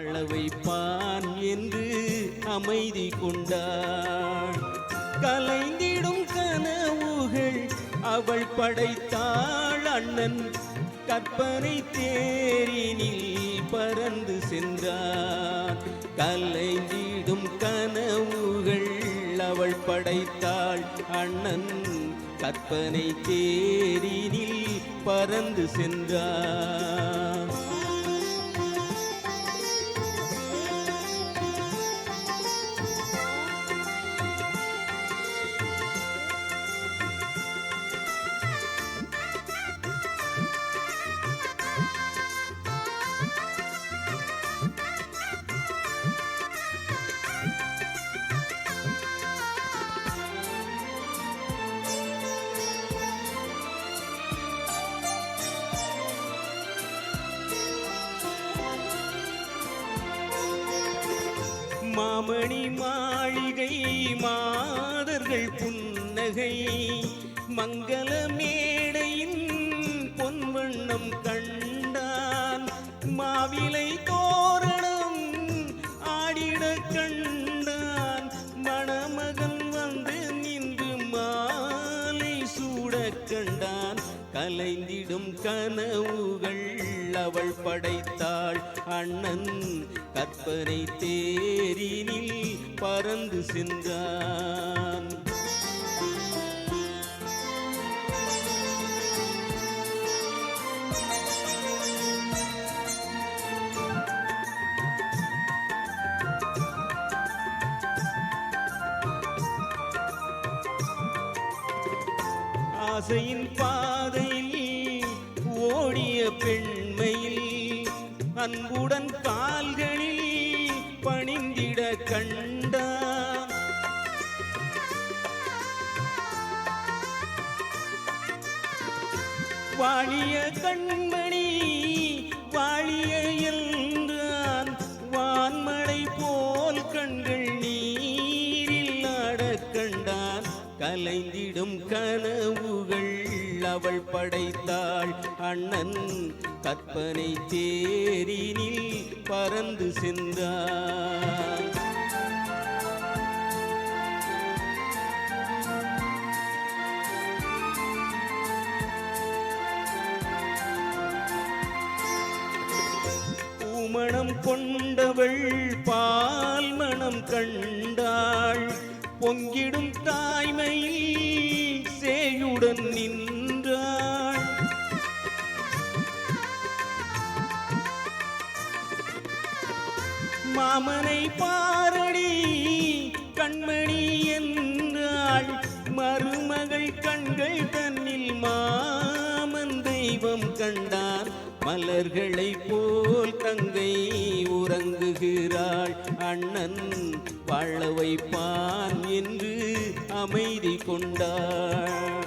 வாழ வைப்பான் என்று அமைதி கொண்டாள். கலைந்திடும் கனவுகள் அவள் படைத்தாள். அண்ணன் கற்பனை தேரினில் பறந்து சென்றான். கலைந்திடும் கனவுகள் அவள் படைத்தாள். அண்ணன் கற்பனை தேரினில் பறந்து சென்றான். மாமணி மாளிகை மாதர்கள் புன்னகை மங்கள மேடையின் பொன்வண்ணம் கண்டான். மாவிலை தோரணம் ஆடிட கண்டான். மணமகன் வந்து நின்று மாலை சூட கண்டான். கலைந்திடும் கனவுகள் அவள் படைத்தாள். அண்ணன் கற்பனை தேரினில் பறந்து சென்றான். ஆசையின் பாதையில் ஓடிய பெண்மையில் அன்புடன் கால்களில் பணிந்திட கண்டான். வாழிய கண்மணி வாழிய என்றான். வான்மழை போல் கண்கள் நீரில் ஆடக் கண்டான். கலைந்திடும் கனவுகள் அவள் படைத்தாள். அண்ணன் கற்பனை தேரினில் பறந்து சென்றான். பூமணம் கொண்டவள் பால் மணம் கண்டாள். பொங்கிடும் தாய்மையில் சேயுடன் நின்றாள். மாமனை பாரடி கண்மணி என்றாள். மருமகள் கண்கள் தன்னில் மாமன் தெய்வம் கண்டான். மலர்களை போல் தங்கை உறங்குகிறாள். அண்ணன் வாழ வைப்பான் என்று அமைதி கொண்டாள்.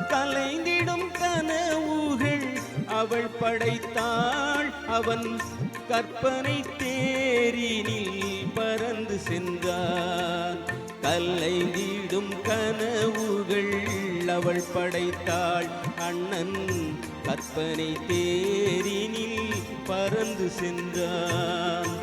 கலைந்திடும் கனவுகள் அவள் படைத்தாள். அவன் கற்பனை தேரினில் பறந்து சென்றான். கலைந்திடும் கனவுகள் அவள் படைத்தாள். அண்ணன் கற்பனை தேரினில் பறந்து சென்றான்.